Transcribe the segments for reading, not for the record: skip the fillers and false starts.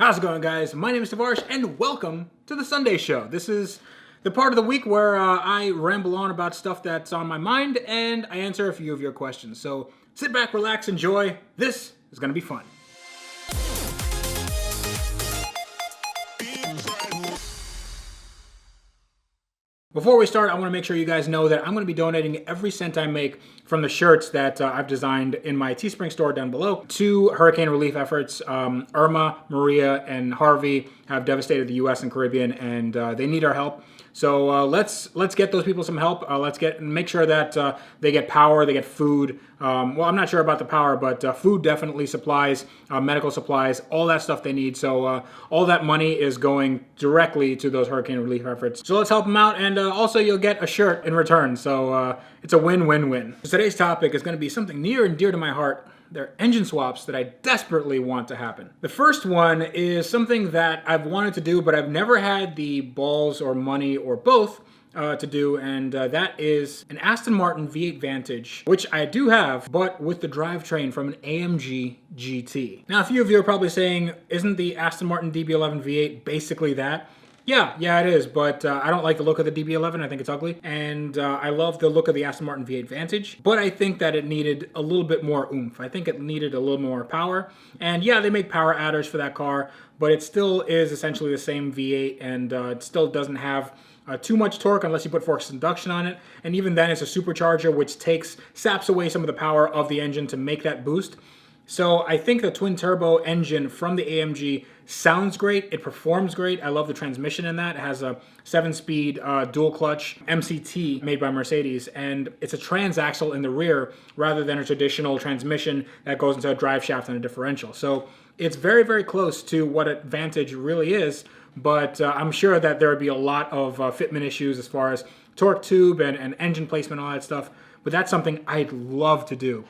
How's it going, guys? My name is Tavarish, and welcome to the Sunday Show. This is the part of the week where I ramble on about stuff that's on my mind, and I answer a few of your questions. So sit back, relax, enjoy. This is going to be fun. Before we start, I want to make sure you guys know that I'm going to be donating every cent I make from the shirts that I've designed in my Teespring store down below to hurricane relief efforts. Irma, Maria, and Harvey have devastated the U.S. and Caribbean, and they need our help. So let's get those people some help. Make sure that they get power, they get food. Well, I'm not sure about the power, but food definitely, supplies, medical supplies, all that stuff they need. So all that money is going directly to those hurricane relief efforts. So let's help them out, and also you'll get a shirt in return. So it's a win-win-win. Today's topic is going to be something near and dear to my heart. They're engine swaps that I desperately want to happen. The first one is something that I've wanted to do, but I've never had the balls or money or both to do, and that is an Aston Martin V8 Vantage, which I do have, but with the drivetrain from an AMG GT. Now, a few of you are probably saying, isn't the Aston Martin DB11 V8 basically that? Yeah, it is, but I don't like the look of the DB11. I think it's ugly, and I love the look of the Aston Martin V8 Vantage, but I think that it needed a little bit more oomph. I think it needed a little more power, and yeah, they make power adders for that car, but it still is essentially the same V8, and it still doesn't have too much torque unless you put forced induction on it, and even then it's a supercharger, which saps away some of the power of the engine to make that boost. So I think the twin turbo engine from the AMG sounds great. It performs great. I love the transmission in that. It has a 7-speed dual clutch MCT made by Mercedes, and it's a transaxle in the rear rather than a traditional transmission that goes into a drive shaft and a differential. So it's very, very close to what a Vantage really is, but I'm sure that there would be a lot of fitment issues as far as torque tube and engine placement and all that stuff, but that's something I'd love to do.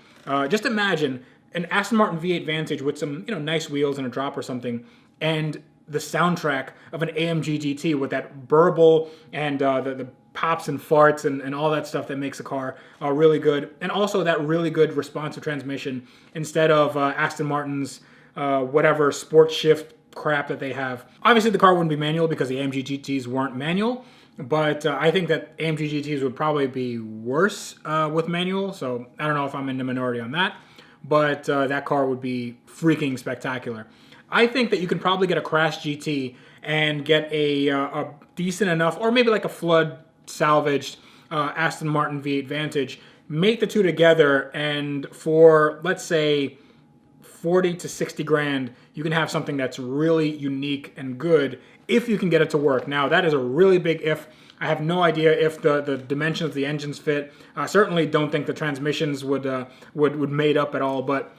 Just imagine an Aston Martin V8 Vantage with some, nice wheels and a drop or something, and the soundtrack of an AMG GT with that burble and the pops and farts and all that stuff that makes a car really good, and also that really good responsive transmission instead of Aston Martin's whatever sport shift crap that they have. Obviously, the car wouldn't be manual because the AMG GTs weren't manual, but I think that AMG GTs would probably be worse with manual, so I don't know if I'm in the minority on that. But that car would be freaking spectacular. I think that you can probably get a Crash GT and get a decent enough, or maybe like a flood salvaged Aston Martin V8 Vantage, make the two together, and for, let's say, 40 to 60 grand, you can have something that's really unique and good if you can get it to work. Now, that is a really big if. I have no idea if the dimensions of the engines fit. I certainly don't think the transmissions would mate up at all. But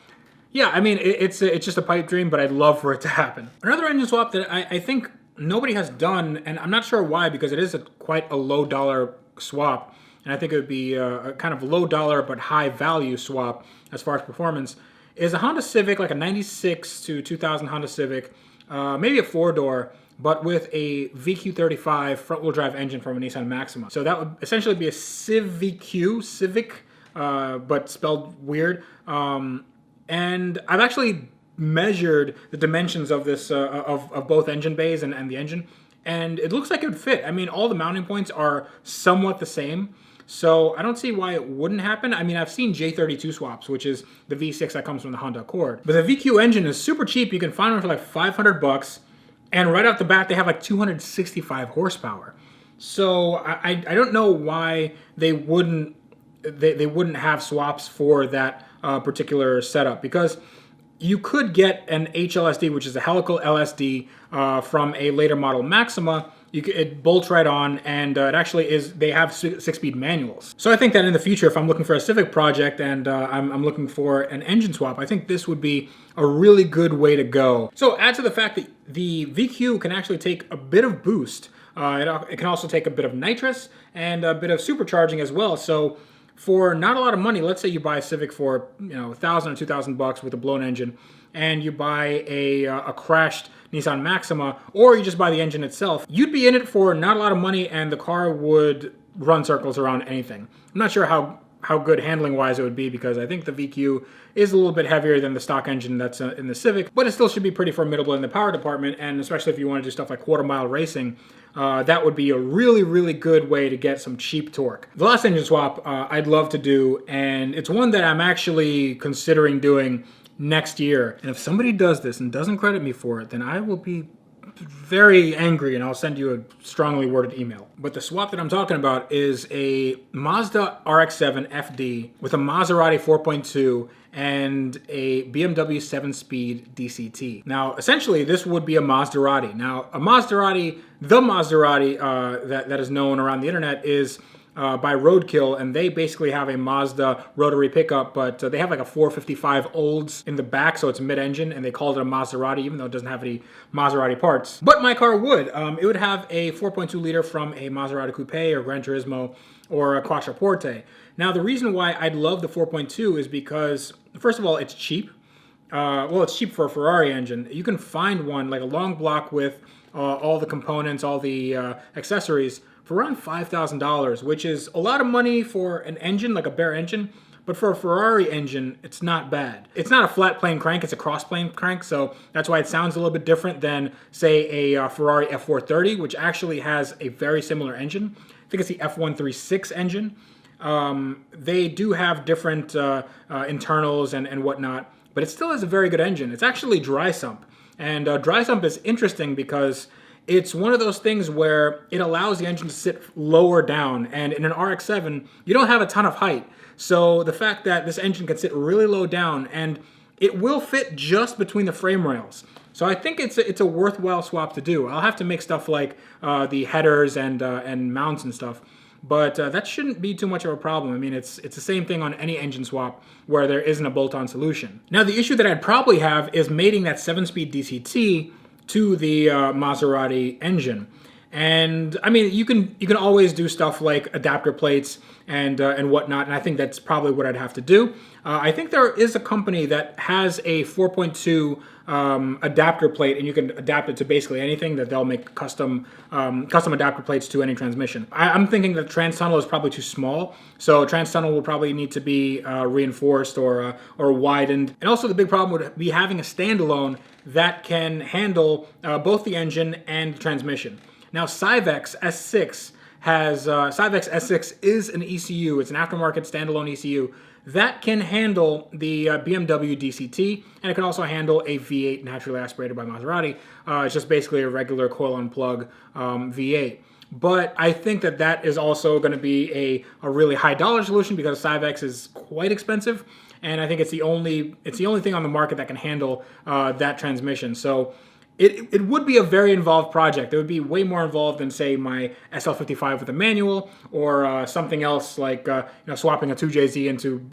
yeah, I mean, it's just a pipe dream, but I'd love for it to happen. Another engine swap that I think nobody has done, and I'm not sure why, because it is quite a low dollar swap, and I think it would be a kind of low dollar but high value swap as far as performance, is a Honda Civic, like a 96 to 2000 Honda Civic, maybe a 4-door, but with a VQ35 front-wheel drive engine from a Nissan Maxima. So that would essentially be a Civic, but spelled weird. And I've actually measured the dimensions of this of both engine bays and the engine, and it looks like it would fit. I mean, all the mounting points are somewhat the same, so I don't see why it wouldn't happen. I mean, I've seen J32 swaps, which is the V6 that comes from the Honda Accord. But the VQ engine is super cheap. You can find one for like $500. And right off the bat, they have like 265 horsepower. So I don't know why they wouldn't have swaps for that particular setup, because you could get an HLSD, which is a helical LSD from a later model Maxima. It bolts right on, and it actually is, they have 6-speed manuals. So I think that in the future, if I'm looking for a Civic project and I'm looking for an engine swap, I think this would be a really good way to go. So add to the fact that the VQ can actually take a bit of boost. It can also take a bit of nitrous and a bit of supercharging as well. So for not a lot of money, let's say you buy a Civic for $1,000 or $2,000 with a blown engine, and you buy a crashed Nissan Maxima, or you just buy the engine itself, you'd be in it for not a lot of money, and the car would run circles around anything. I'm not sure how how good handling wise it would be, because I think the VQ is a little bit heavier than the stock engine that's in the Civic, but it still should be pretty formidable in the power department, and especially if you want to do stuff like quarter-mile racing, that would be a really, really good way to get some cheap torque. The last engine swap I'd love to do, and it's one that I'm actually considering doing next year, and if somebody does this and doesn't credit me for it, then I will be very angry and I'll send you a strongly worded email. But the swap that I'm talking about is a Mazda RX-7 FD with a Maserati 4.2 and a BMW 7-speed DCT. Now, essentially, this would be a Maserati. Now, the Maserati that is known around the internet is by Roadkill, and they basically have a Mazda rotary pickup, but they have like a 455 Olds in the back, so it's mid-engine, and they called it a Maserati, even though it doesn't have any Maserati parts. But my car would. It would have a 4.2 liter from a Maserati Coupe or Gran Turismo or a Quattroporte. Now, the reason why I'd love the 4.2 is because, first of all, it's cheap. Well, it's cheap for a Ferrari engine. You can find one, like a long block with all the components, all the accessories, for around $5,000, which is a lot of money for an engine, like a bare engine, but for a Ferrari engine, it's not bad. It's not a flat plane crank, it's a cross plane crank, so that's why it sounds a little bit different than, say, a Ferrari F430, which actually has a very similar engine. I think it's the F136 engine. They do have different internals and whatnot, but it still has a very good engine. It's actually dry sump, and dry sump is interesting because it's one of those things where it allows the engine to sit lower down, and in an RX-7, you don't have a ton of height. So the fact that this engine can sit really low down, and it will fit just between the frame rails. So I think it's a worthwhile swap to do. I'll have to make stuff like the headers and mounts and stuff, but that shouldn't be too much of a problem. I mean, it's the same thing on any engine swap where there isn't a bolt-on solution. Now, the issue that I'd probably have is mating that 7-speed DCT to the Maserati engine. And I mean, you can always do stuff like adapter plates and whatnot, and I think that's probably what I'd have to do. I think there is a company that has a 4.2 adapter plate, and you can adapt it to basically anything. That they'll make custom adapter plates to any transmission. I'm thinking that trans tunnel is probably too small, so trans tunnel will probably need to be reinforced or widened. And also, the big problem would be having a standalone that can handle both the engine and the transmission. Now, Syvex S6 has Syvex S6 is an ECU. It's an aftermarket standalone ECU that can handle the BMW DCT, and it can also handle a V8 naturally aspirated by Maserati. It's just basically a regular coil-on plug V8. But I think that is also going to be a really high dollar solution because Syvex is quite expensive, and I think it's the only thing on the market that can handle that transmission. So it would be a very involved project. It would be way more involved than, say, my SL55 with a manual or something else like swapping a 2JZ into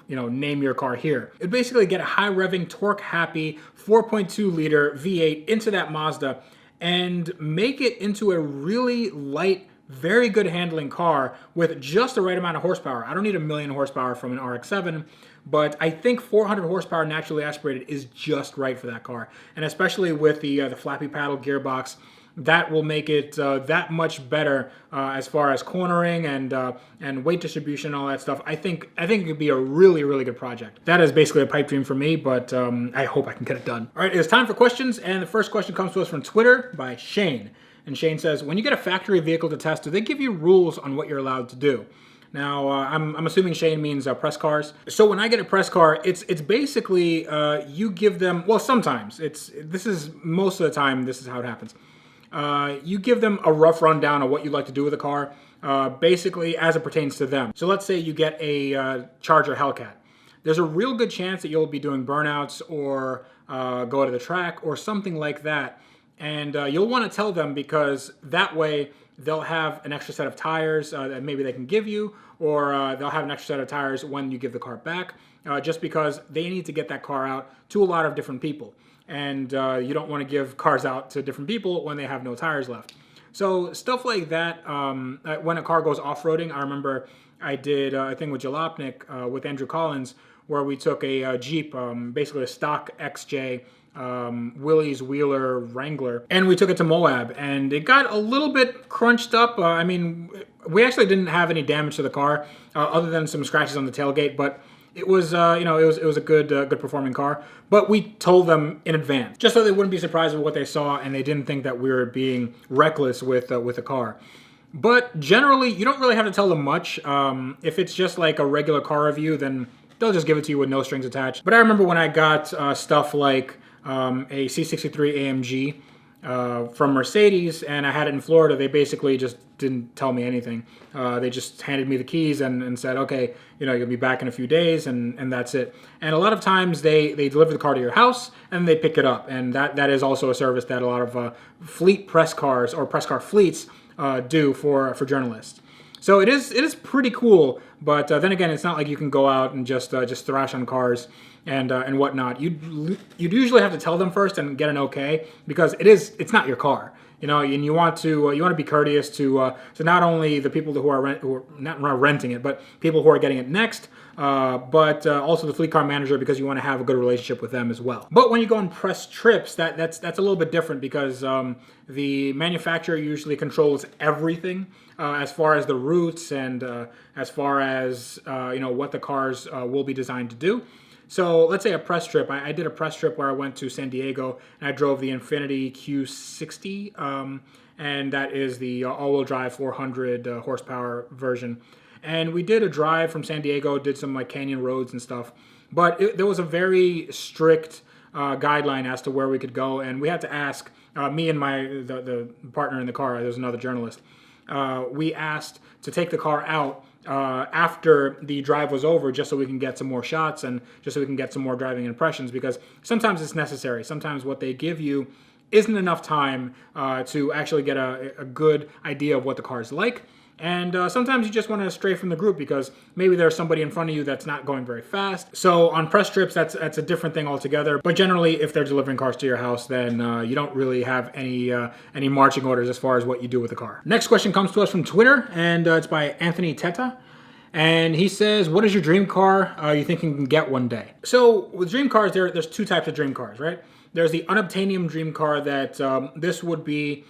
name your car here. It'd basically get a high revving, torque happy 4.2 liter V8 into that Mazda and make it into a really light, very good handling car with just the right amount of horsepower. I don't need 1,000,000 horsepower from an RX-7, but I think 400 horsepower naturally aspirated is just right for that car. And especially with the flappy paddle gearbox, that will make it that much better as far as cornering and weight distribution and all that stuff. I think it could be a really, really good project. That is basically a pipe dream for me, but I hope I can get it done. All right, it's time for questions, and the first question comes to us from Twitter by Shane. And Shane says, when you get a factory vehicle to test, do they give you rules on what you're allowed to do? Now, I'm assuming Shane means press cars. So when I get a press car, it's basically you give them, well, sometimes most of the time this is how it happens. You give them a rough rundown of what you'd like to do with the car, basically as it pertains to them. So let's say you get a Charger Hellcat. There's a real good chance that you'll be doing burnouts or go to the track or something like that. And you'll want to tell them because that way they'll have an extra set of tires that maybe they can give you, or they'll have an extra set of tires when you give the car back, just because they need to get that car out to a lot of different people. And you don't want to give cars out to different people when they have no tires left. So stuff like that, when a car goes off-roading, I remember I did a thing with Jalopnik with Andrew Collins where we took a Jeep, basically a stock XJ, Willys Wheeler Wrangler, and we took it to Moab, and it got a little bit crunched up. I mean, we actually didn't have any damage to the car other than some scratches on the tailgate, but it was, it was a good performing car. But we told them in advance, just so they wouldn't be surprised with what they saw, and they didn't think that we were being reckless with the car. But generally, you don't really have to tell them much. If it's just like a regular car review, then they'll just give it to you with no strings attached. But I remember when I got stuff like a C63 AMG from Mercedes, and I had it in Florida, they basically just didn't tell me anything. They just handed me the keys and said, okay, you'll be back in a few days, and that's it. And a lot of times they deliver the car to your house and they pick it up, and that is also a service that a lot of fleet press cars or press car fleets do for journalists. So it is pretty cool, but then again, it's not like you can go out and just thrash on cars and whatnot. You'd usually have to tell them first and get an okay, because it's not your car, and you want to be courteous to not only the people who are not renting it, but people who are getting it next, but also the fleet car manager, because you want to have a good relationship with them as well. But when you go on press trips, that's a little bit different, because the manufacturer usually controls everything as far as the routes and as far as what the cars will be designed to do. So let's say a press trip. I did a press trip where I went to San Diego and I drove the Infiniti Q60, and that is the all-wheel drive 400 horsepower version. And we did a drive from San Diego, did some like canyon roads and stuff. But there was a very strict guideline as to where we could go, and we had to ask me and the partner in the car. There's another journalist. We asked to take the car out after the drive was over, just so we can get some more shots and just so we can get some more driving impressions, because sometimes it's necessary. Sometimes what they give you isn't enough time to actually get a good idea of what the car is like. And sometimes you just want to stray from the group because maybe there's somebody in front of you that's not going very fast. So on press trips, that's a different thing altogether. But generally, if they're delivering cars to your house, then you don't really have any marching orders as far as what you do with the car. Next question comes to us from Twitter, and it's by Anthony Teta. And he says, what is your dream car you think you can get one day? So with dream cars, there's two types of dream cars, right? There's the unobtainium dream car that this would be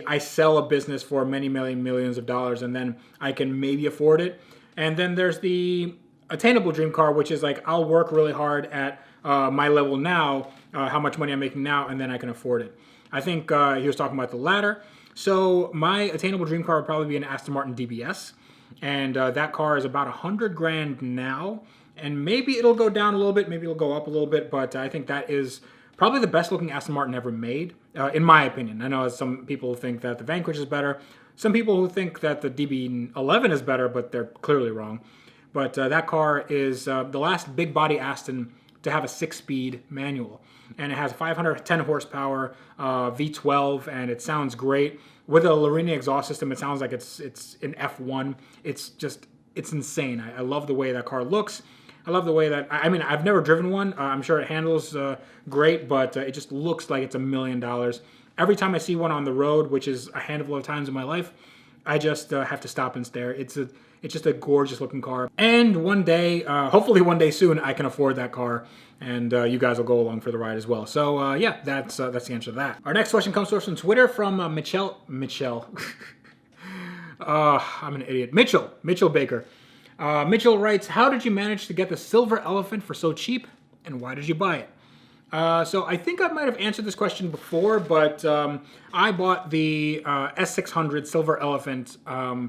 I sell a business for many millions of dollars and then I can maybe afford it. And then there's the attainable dream car, which is like, I'll work really hard at my level now, how much money I'm making now, and then I can afford it. I think he was talking about the latter. So my attainable dream car would probably be an Aston Martin DBS. And that car is about 100 grand now. And maybe it'll go down a little bit, maybe it'll go up a little bit, but I think that is probably the best looking Aston Martin ever made, in my opinion. I know some people think that the Vanquish is better. Some people who think that the DB11 is better, but they're clearly wrong. But that car is the last big body Aston to have a 6-speed manual. And it has 510 horsepower, V12, and it sounds great. With a Larini exhaust system, it sounds like it's an F1. It's insane. I love the way that car looks. I love the way that, I've never driven one. I'm sure it handles great, but it just looks like it's $1 million. Every time I see one on the road, which is a handful of times in my life, I just have to stop and stare. It's just a gorgeous looking car. And one day, hopefully one day soon, I can afford that car, and you guys will go along for the ride as well. So yeah, that's the answer to that. Our next question comes to us from Twitter from Mitchell. I'm an idiot. Mitchell Baker. Mitchell writes, how did you manage to get the silver elephant for so cheap, and why did you buy it? So I think I might have answered this question before, but I bought the S600 Silver Elephant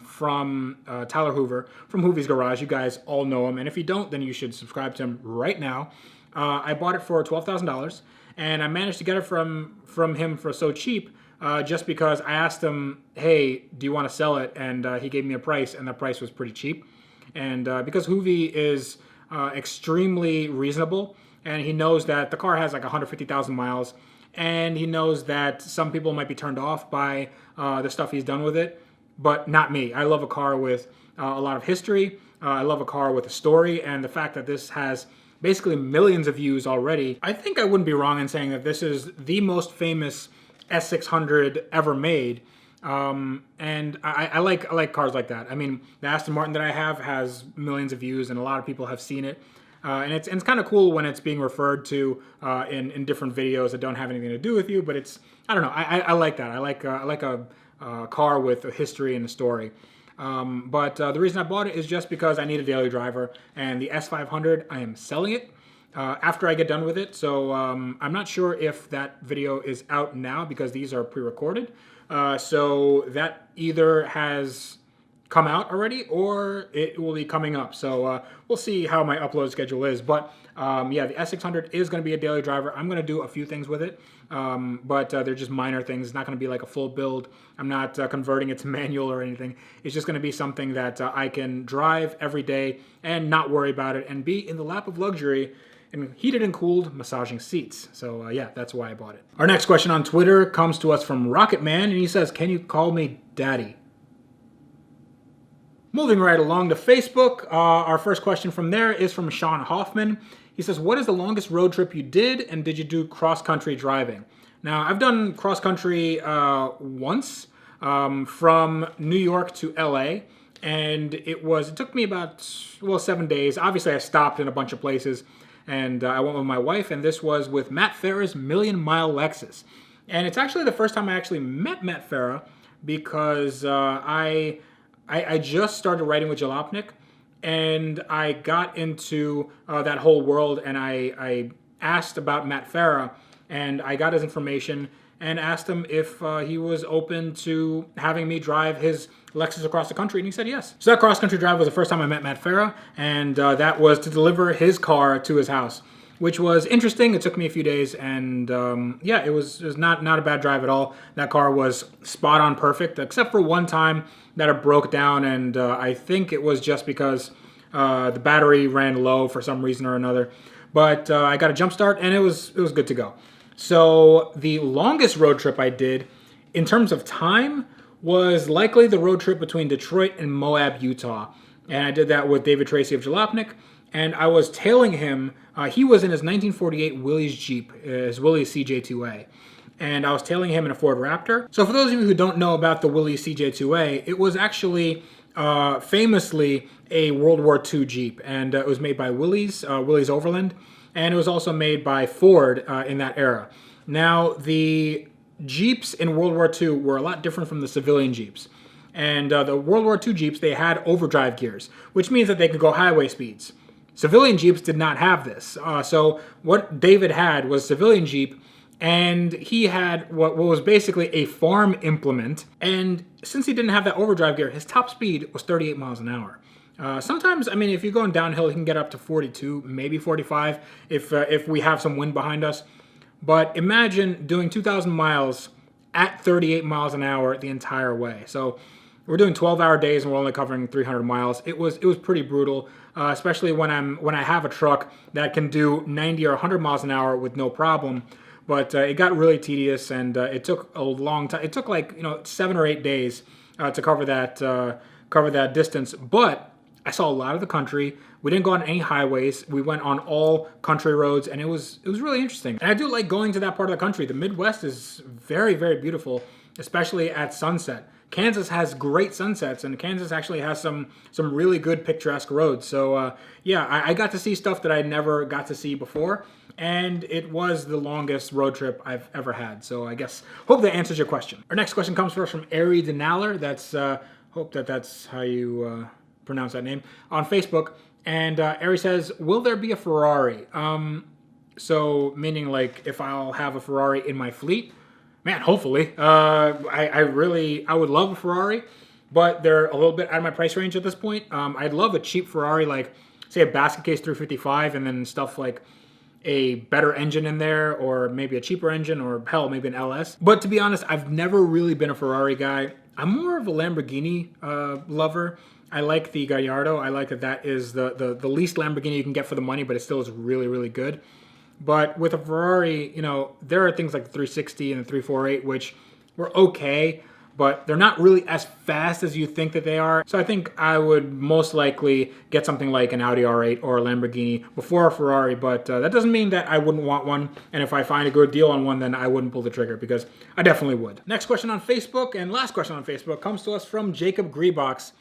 from Tyler Hoover from Hoovy's Garage. You guys all know him, and if you don't, then you should subscribe to him right now. I bought it for $12,000, and I managed to get it from him for so cheap just because I asked him, hey, do you want to sell it? And he gave me a price, and the price was pretty cheap. And because Hoovy is extremely reasonable, and he knows that the car has like 150,000 miles, and he knows that some people might be turned off by the stuff he's done with it, but not me. I love a car with a lot of history. I love a car with a story, and the fact that this has basically millions of views already, I think I wouldn't be wrong in saying that this is the most famous S600 ever made. And I like cars like that. I mean, the Aston Martin that I have has millions of views, and a lot of people have seen it. And it's kind of cool when it's being referred to in different videos that don't have anything to do with you, but it's, I don't know, I like that. I like a car with a history and a story. But the reason I bought it is just because I need a daily driver, and the S500, I am selling it after I get done with it. So I'm not sure if that video is out now because these are pre-recorded. So that either has come out already or it will be coming up. So we'll see how my upload schedule is. But yeah, the S600 is going to be a daily driver. I'm going to do a few things with it, but they're just minor things. It's not going to be like a full build. I'm not converting it to manual or anything. It's just going to be something that I can drive every day and not worry about it and be in the lap of luxury and heated and cooled massaging seats. So yeah, that's why I bought it. Our next question on Twitter comes to us from Rocket Man, and he says, "Can you call me daddy?" Moving right along to Facebook, our first question from there is from Sean Hoffman. He says, "What is the longest road trip you did, and did you do cross-country driving?" Now, I've done cross-country once from New York to LA, and it took me about, 7 days. Obviously, I stopped in a bunch of places, and I went with my wife, and this was with Matt Farah's Million Mile Lexus. And it's actually the first time I actually met Matt Farah because I just started writing with Jalopnik, and I got into that whole world, and I asked about Matt Farah, and I got his information and asked him if he was open to having me drive his Lexus across the country, and he said yes. So that cross-country drive was the first time I met Matt Farah, and that was to deliver his car to his house, which was interesting. It took me a few days, and yeah, it was not a bad drive at all. That car was spot on perfect, except for one time that it broke down, and I think it was just because the battery ran low for some reason or another. But I got a jump start, and it was good to go. So the longest road trip I did, in terms of time, was likely the road trip between Detroit and Moab, Utah. And I did that with David Tracy of Jalopnik, and I was tailing him. He was in his 1948 Willys Jeep, his Willys CJ2A. And I was tailing him in a Ford Raptor. So for those of you who don't know about the Willys CJ2A, it was actually famously a World War II Jeep. And it was made by Willys Overland. And it was also made by Ford in that era. Now, the Jeeps in World War II were a lot different from the civilian Jeeps. And the World War II Jeeps, they had overdrive gears, which means that they could go highway speeds. Civilian Jeeps did not have this. So what David had was a civilian Jeep, and he had what was basically a farm implement. And since he didn't have that overdrive gear, his top speed was 38 miles an hour. Sometimes, I mean, if you're going downhill, he can get up to 42, maybe 45 if we have some wind behind us. But imagine doing 2,000 miles at 38 miles an hour the entire way. So we're doing 12-hour days and we're only covering 300 miles. It was pretty brutal, especially when I have a truck that can do 90 or 100 miles an hour with no problem. But it got really tedious, and it took a long time. It took like 7 or 8 days to cover that distance. But I saw a lot of the country. We didn't go on any highways. We went on all country roads, and it was really interesting. And I do like going to that part of the country. The Midwest is very, very beautiful, especially at sunset. Kansas has great sunsets, and Kansas actually has some really good picturesque roads. So yeah, I got to see stuff that I never got to see before, and it was the longest road trip I've ever had. So I hope that answers your question. Our next question comes to us from Ari Denaller. That's hope that's how you pronounce that name on Facebook. And Ari says, "Will there be a Ferrari?" So meaning like if I'll have a Ferrari in my fleet. Man, hopefully. I would love a Ferrari, but they're a little bit out of my price range at this point. I'd love a cheap Ferrari, like say a basket case 355, and then stuff like a better engine in there, or maybe a cheaper engine, or hell, maybe an LS. But to be honest, I've never really been a Ferrari guy. I'm more of a Lamborghini lover. I like the Gallardo. I like that is the least Lamborghini you can get for the money, but it still is really, really good. But with a Ferrari, there are things like the 360 and the 348, which were okay, but they're not really as fast as you think that they are. So I think I would most likely get something like an Audi R8 or a Lamborghini before a Ferrari, but that doesn't mean that I wouldn't want one. And if I find a good deal on one, then I wouldn't pull the trigger, because I definitely would. Next question on Facebook, and last question on Facebook, comes to us from Jacob Greebox.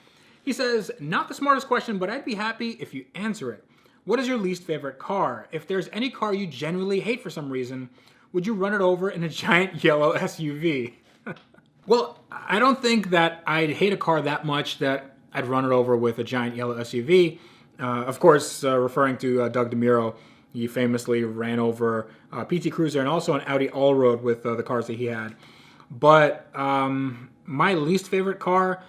He says, "Not the smartest question, but I'd be happy if you answer it. What is your least favorite car? If there's any car you genuinely hate for some reason, would you run it over in a giant yellow SUV? Well, I don't think that I'd hate a car that much that I'd run it over with a giant yellow SUV. Of course, referring to Doug DeMuro, he famously ran over a PT Cruiser and also an Audi Allroad with the cars that he had. But my least favorite car,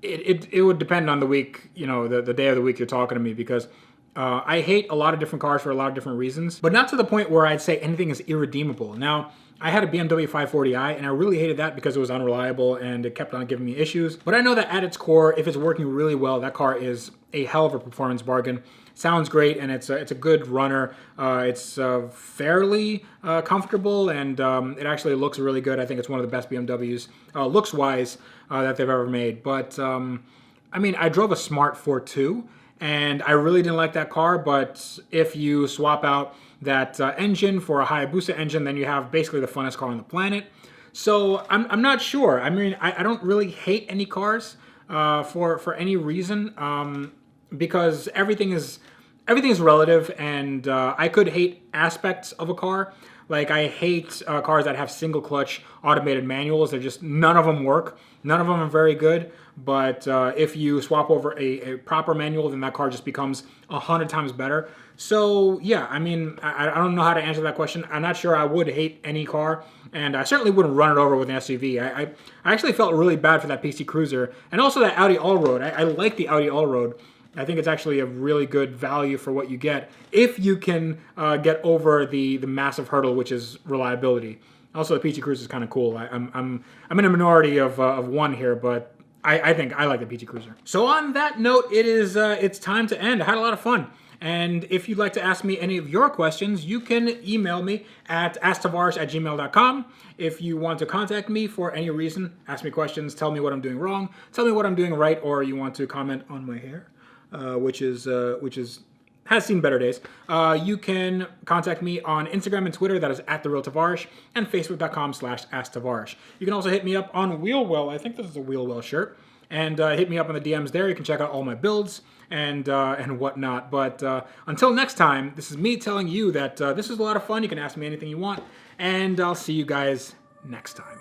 it would depend on the week, the day of the week you're talking to me, because I hate a lot of different cars for a lot of different reasons, but not to the point where I'd say anything is irredeemable. Now, I had a BMW 540i, and I really hated that because it was unreliable and it kept on giving me issues. But I know that at its core, if it's working really well, that car is a hell of a performance bargain. Sounds great, and it's a good runner. It's fairly comfortable, and it actually looks really good. I think it's one of the best BMWs, looks-wise, that they've ever made. But, I mean, I drove a Smart 4.2, and I really didn't like that car, but if you swap out that engine for a Hayabusa engine, then you have basically the funnest car on the planet. So I'm not sure. I mean, I don't really hate any cars for any reason, because everything is relative, and I could hate aspects of a car. Like, I hate cars that have single clutch automated manuals. They're just, none of them work. None of them are very good. But if you swap over a proper manual, then that car just becomes 100 times better. So yeah, I mean, I don't know how to answer that question. I'm not sure I would hate any car, and I certainly wouldn't run it over with an SUV. I actually felt really bad for that PC Cruiser, and also that Audi Allroad. I like the Audi Allroad. I think it's actually a really good value for what you get if you can get over the massive hurdle, which is reliability. Also, the PT Cruiser is kind of cool. I'm in a minority of one here, but I think I like the PT Cruiser. So on that note, it's time to end. I had a lot of fun. And if you'd like to ask me any of your questions, you can email me at asktavarish@gmail.com. If you want to contact me for any reason, ask me questions, tell me what I'm doing wrong, tell me what I'm doing right, or you want to comment on my hair, which has seen better days. You can contact me on Instagram and Twitter, that is @TheRealTavarish, and Facebook.com/AskTavarish. You can also hit me up on Wheelwell. I think this is a Wheelwell shirt. And hit me up in the DMs there. You can check out all my builds and whatnot. But until next time, this is me telling you that this is a lot of fun. You can ask me anything you want. And I'll see you guys next time.